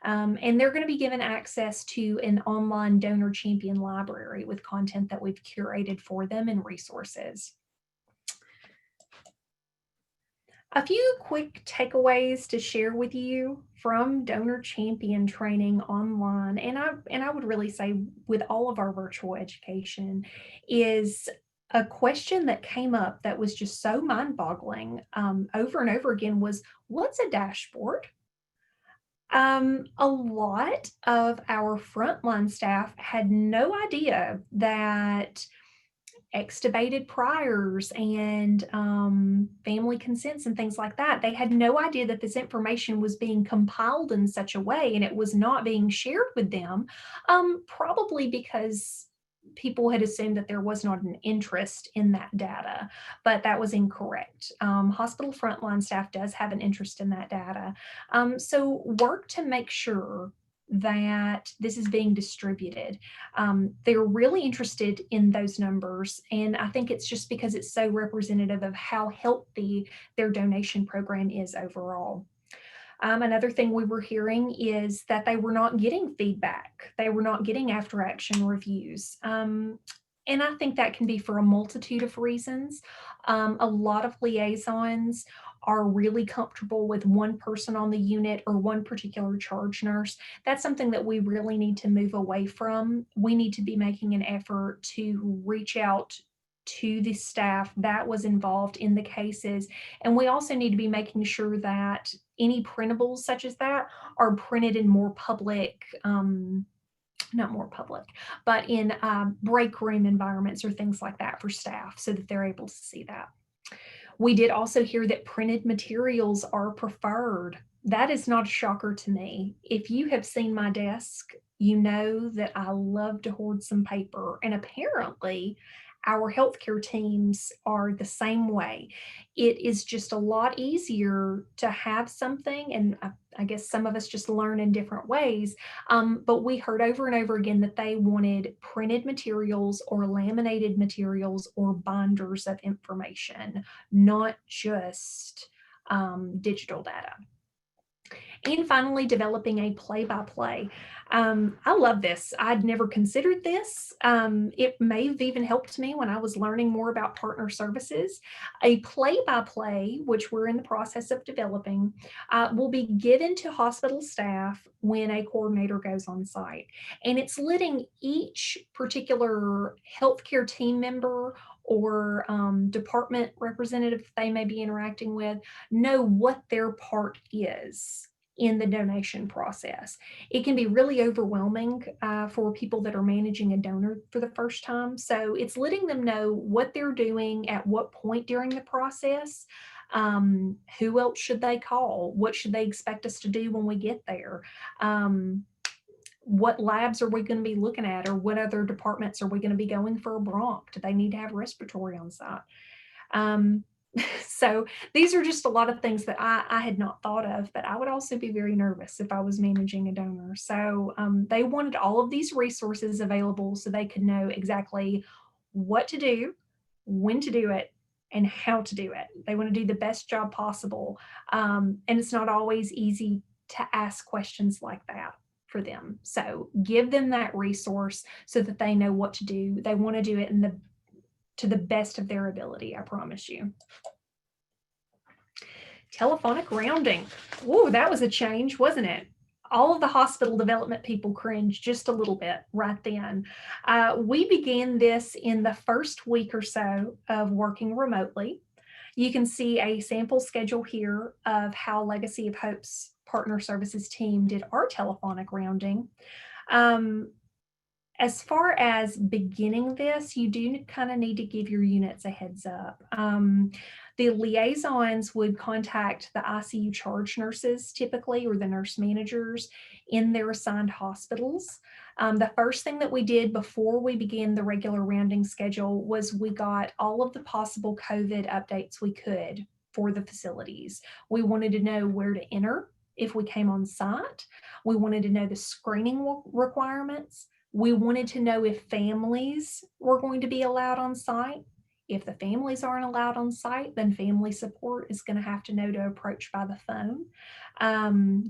And they're going to be given access to an online donor champion library with content that we've curated for them and resources. A few quick takeaways to share with you from donor champion training online, and I would really say with all of our virtual education, is a question that came up that was just so mind-boggling over and over again was, what's a dashboard? A lot of our frontline staff had no idea that extubated priors and family consents and things like that. They had no idea that this information was being compiled in such a way and it was not being shared with them, probably because people had assumed that there was not an interest in that data, but that was incorrect. Hospital frontline staff does have an interest in that data. So work to make sure that this is being distributed. They're really interested in those numbers, and I think it's just because it's so representative of how healthy their donation program is overall. Another thing we were hearing is that they were not getting feedback. They were not getting after action reviews. And I think that can be for a multitude of reasons. A lot of liaisons are really comfortable with one person on the unit or one particular charge nurse. That's something that we really need to move away from. We need to be making an effort to reach out to the staff that was involved in the cases. And we also need to be making sure that any printables such as that are printed in more public not more public, but in break room environments or things like that for staff so that they're able to see that. We did also hear that printed materials are preferred. That is not a shocker to me. If you have seen my desk, you know that I love to hoard some paper, and apparently our healthcare teams are the same way. It is just a lot easier to have something, and I guess some of us just learn in different ways, but we heard over and over again that they wanted printed materials or laminated materials or binders of information, not just digital data. And finally, developing a play-by-play. I love this. I'd never considered this. It may have even helped me when I was learning more about partner services. A play-by-play, which we're in the process of developing, will be given to hospital staff when a coordinator goes on site. And it's letting each particular healthcare team member or department representative they may be interacting with know what their part is in the donation process. It can be really overwhelming for people that are managing a donor for the first time. So it's letting them know what they're doing at what point during the process. Who else should they call? What should they expect us to do when we get there? What labs are we going to be looking at, or what other departments are we going to be going for a bronch? Do they need to have respiratory on site? So these are just a lot of things that I had not thought of, but I would also be very nervous if I was managing a donor. So they wanted all of these resources available so they could know exactly what to do, when to do it, and how to do it. They want to do the best job possible. And it's not always easy to ask questions like that for them. So give them that resource so that they know what to do. They want to do it to the best of their ability, I promise you. Telephonic rounding. Whoa, that was a change, wasn't it? All of the hospital development people cringed just a little bit right then. We began this in the first week or so of working remotely. You can see a sample schedule here of how Legacy of Hope's partner services team did our telephonic rounding. As far as beginning this, you do kind of need to give your units a heads up. The liaisons would contact the ICU charge nurses typically, or the nurse managers in their assigned hospitals. The first thing that we did before we began the regular rounding schedule was we got all of the possible COVID updates we could for the facilities. We wanted to know where to enter if we came on site. We wanted to know the screening requirements. We wanted to know if families were going to be allowed on site. If the families aren't allowed on site, then family support is going to have to know to approach by the phone.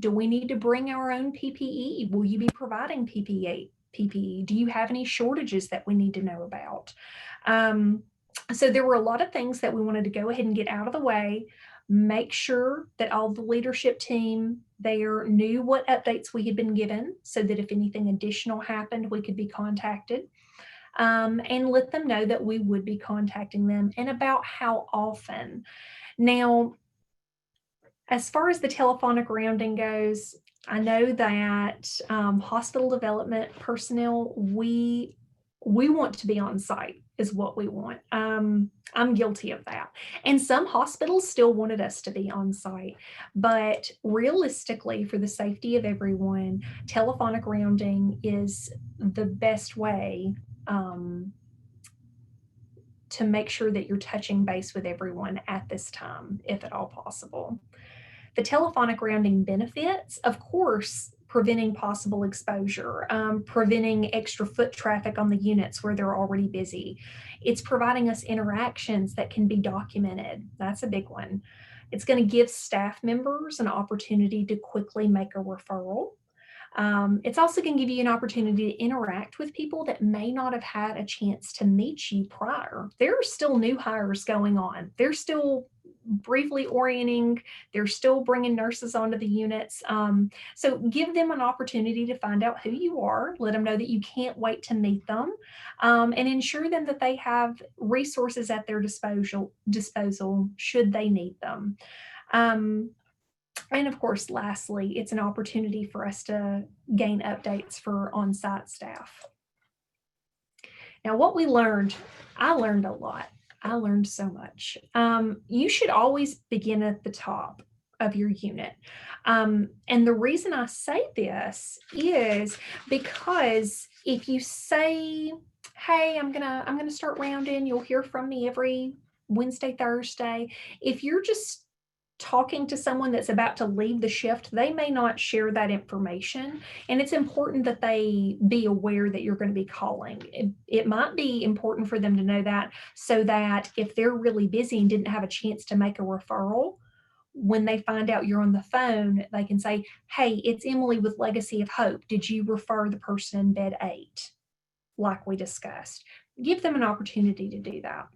Do we need to bring our own PPE? Will you be providing PPE? Do you have any shortages that we need to know about? So there were a lot of things that we wanted to go ahead and get out of the way, make sure that all the leadership team there knew what updates we had been given so that if anything additional happened, we could be contacted, and let them know that we would be contacting them and about how often. Now, as far as the telephonic rounding goes, I know that hospital development personnel, we want to be on site is what we want. I'm guilty of that. And some hospitals still wanted us to be on site, but realistically, for the safety of everyone, telephonic rounding is the best way to make sure that you're touching base with everyone at this time, if at all possible. The telephonic rounding benefits, of course, preventing possible exposure, preventing extra foot traffic on the units where they're already busy. It's providing us interactions that can be documented. That's a big one. It's going to give staff members an opportunity to quickly make a referral. It's also going to give you an opportunity to interact with people that may not have had a chance to meet you prior. There are still new hires going on. They're still briefly orienting. They're still bringing nurses onto the units. So give them an opportunity to find out who you are, let them know that you can't wait to meet them, and ensure them that they have resources at their disposal should they need them. And of course, lastly, it's an opportunity for us to gain updates for on-site staff. Now, what we learned, I learned a lot. I learned so much. You should always begin at the top of your unit. And the reason I say this is because if you say, hey, I'm gonna start rounding, you'll hear from me every Wednesday, Thursday. If you're just talking to someone that's about to leave the shift, they may not share that information. And it's important that they be aware that you're going to be calling. It might be important for them to know that, so that if they're really busy and didn't have a chance to make a referral, when they find out you're on the phone, they can say, hey, it's Emily with Legacy of Hope. Did you refer the person in bed 8, like we discussed? Give them an opportunity to do that.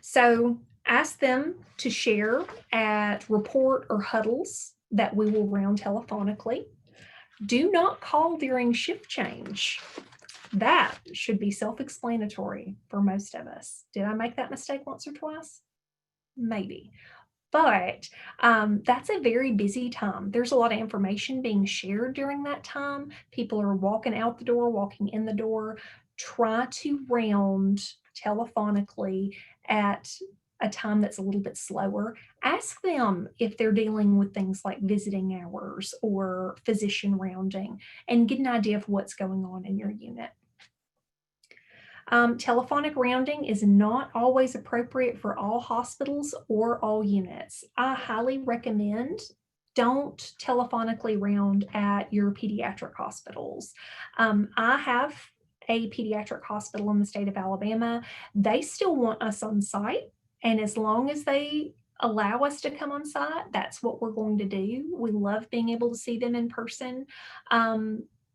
So ask them to share at report or huddles that we will round telephonically. Do not call during shift change. That should be self-explanatory for most of us. Did I make that mistake once or twice? Maybe. But that's a very busy time. There's a lot of information being shared during that time. People are walking out the door, walking in the door. Try to round telephonically at a time that's a little bit slower. Ask them if they're dealing with things like visiting hours or physician rounding, and get an idea of what's going on in your unit. Telephonic rounding is not always appropriate for all hospitals or all units. I highly recommend don't telephonically round at your pediatric hospitals. I have a pediatric hospital in the state of Alabama. They still want us on site, and as long as they allow us to come on site, that's what we're going to do. We love being able to see them in person.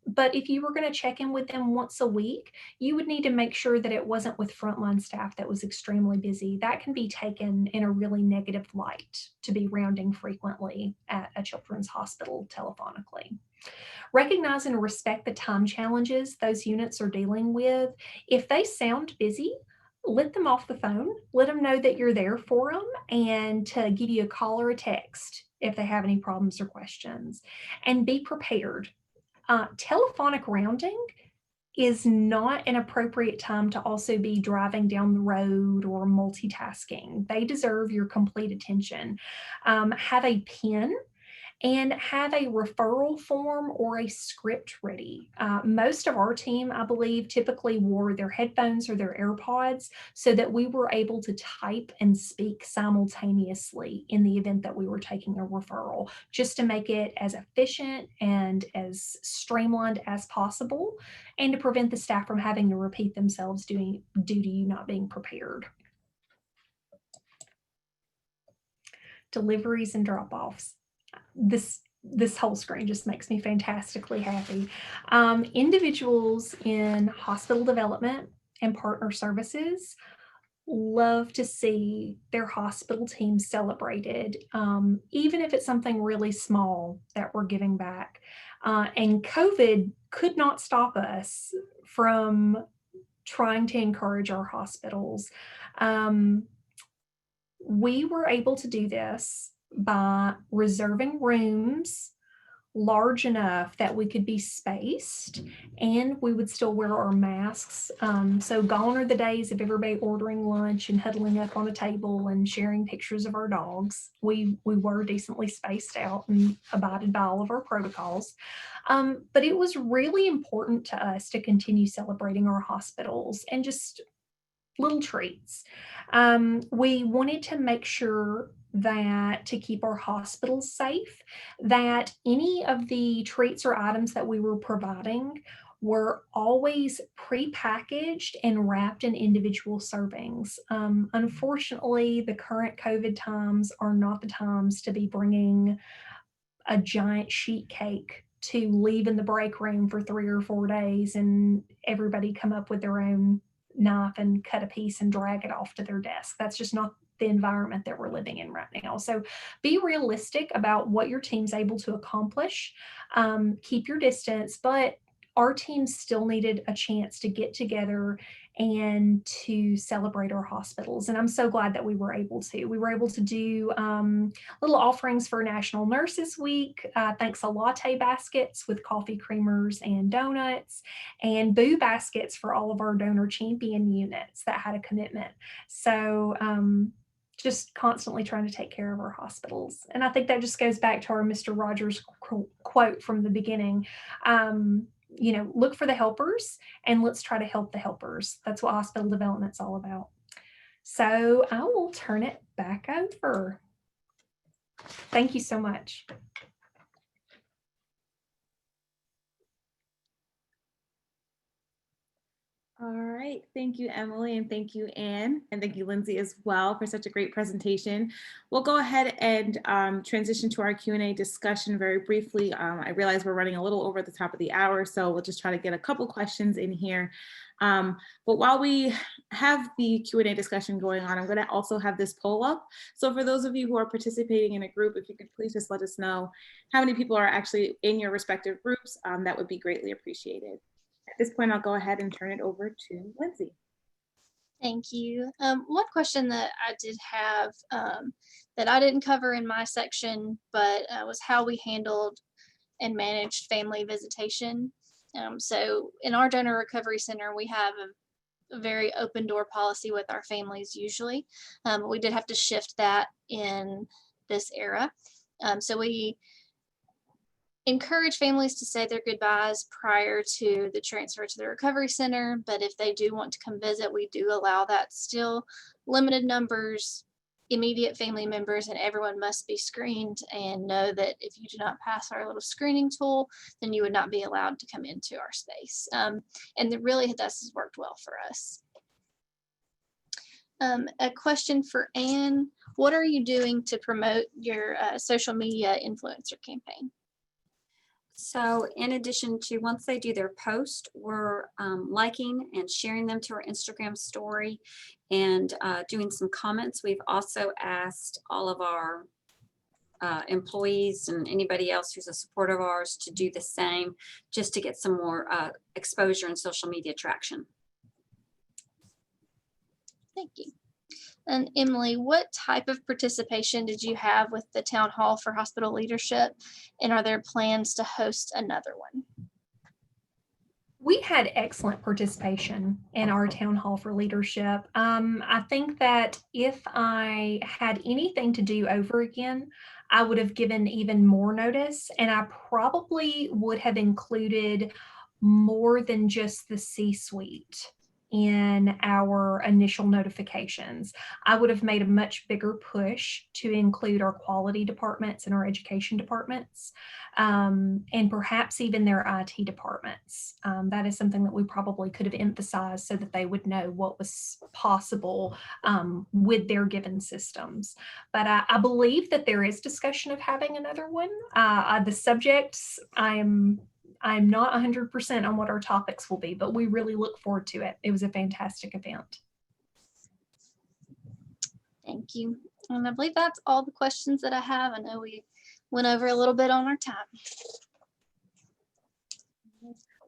But if you were going to check in with them once a week, you would need to make sure that it wasn't with frontline staff that was extremely busy. That can be taken in a really negative light, to be rounding frequently at a children's hospital telephonically. Recognize and respect the time challenges those units are dealing with. If they sound busy, let them off the phone. Let them know that you're there for them, and to give you a call or a text if they have any problems or questions. And be prepared. Telephonic rounding is not an appropriate time to also be driving down the road or multitasking. They deserve your complete attention. Have a pen and have a referral form or a script ready. Most of our team, I believe, typically wore their headphones or their AirPods so that we were able to type and speak simultaneously in the event that we were taking a referral, just to make it as efficient and as streamlined as possible, and to prevent the staff from having to repeat themselves due to you not being prepared. Deliveries and drop-offs. This whole screen just makes me fantastically happy. Individuals in hospital development and partner services love to see their hospital team celebrated, even if it's something really small that we're giving back. And COVID could not stop us from trying to encourage our hospitals. We were able to do this by reserving rooms large enough that we could be spaced, and we would still wear our masks. So gone are the days of everybody ordering lunch and huddling up on a table and sharing pictures of our dogs. We were decently spaced out and abided by all of our protocols. But it was really important to us to continue celebrating our hospitals and just little treats. We wanted to make sure that to keep our hospitals safe, that any of the treats or items that we were providing were always pre-packaged and wrapped in individual servings. Unfortunately, the current COVID times are not the times to be bringing a giant sheet cake to leave in the break room for 3 or 4 days and everybody come up with their own knife and cut a piece and drag it off to their desk. That's just not the environment that we're living in right now. So be realistic about what your team's able to accomplish. Keep your distance, but our team still needed a chance to get together and to celebrate our hospitals. And I'm so glad that we were able to. We were able to do little offerings for National Nurses Week, thanks a latte baskets with coffee creamers and donuts, and boo baskets for all of our donor champion units that had a commitment. So just constantly trying to take care of our hospitals. And I think that just goes back to our Mr. Rogers quote from the beginning. Look for the helpers and let's try to help the helpers. That's what hospital development's all about. So I will turn it back over. Thank you so much. All right, thank you, Emily, and thank you, Anne, and thank you, Lindsay, as well, for such a great presentation. We'll go ahead and transition to our Q&A discussion very briefly. I realize we're running a little over the top of the hour, so we'll just try to get a couple questions in here. But while we have the Q&A discussion going on, I'm going to also have this poll up. So for those of you who are participating in a group, if you could please just let us know how many people are actually in your respective groups, that would be greatly appreciated. At this point, I'll go ahead and turn it over to Lindsay. Thank you. One question that I did have that I didn't cover in my section, but was how we handled and managed family visitation. So in our donor recovery center, we have a very open door policy with our families usually. We did have to shift that in this era. So we encourage families to say their goodbyes prior to the transfer to the recovery center, but if they do want to come visit, we do allow that still. Limited numbers, immediate family members, and everyone must be screened, and know that if you do not pass our little screening tool, then you would not be allowed to come into our space. And really this has worked well for us. A question for Anne: what are you doing to promote your social media influencer campaign? So in addition to, once they do their post, we're liking and sharing them to our Instagram story and doing some comments. We've also asked all of our employees and anybody else who's a supporter of ours to do the same, just to get some more exposure and social media traction. Thank you. And Emily, what type of participation did you have with the Town Hall for Hospital Leadership? And are there plans to host another one? We had excellent participation in our Town Hall for Leadership. I think that if I had anything to do over again, I would have given even more notice, and I probably would have included more than just the C-suite in our initial notifications. I would have made a much bigger push to include our quality departments and our education departments, and perhaps even their IT departments. That is something that we probably could have emphasized so that they would know what was possible with their given systems. But I believe that there is discussion of having another one. The subjects, I'm not 100% on what our topics will be, but we really look forward to it. It was a fantastic event. Thank you. And I believe that's all the questions that I have. I know we went over a little bit on our time.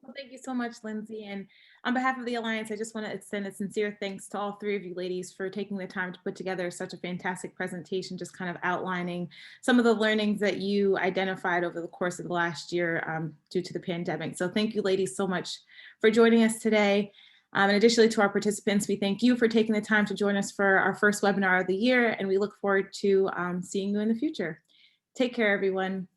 Well, thank you so much, Lindsay. And on behalf of the Alliance, I just want to extend a sincere thanks to all three of you ladies for taking the time to put together such a fantastic presentation, just kind of outlining some of the learnings that you identified over the course of the last year due to the pandemic. So thank you, ladies, so much for joining us today. And additionally to our participants, we thank you for taking the time to join us for our first webinar of the year, and we look forward to seeing you in the future. Take care, everyone.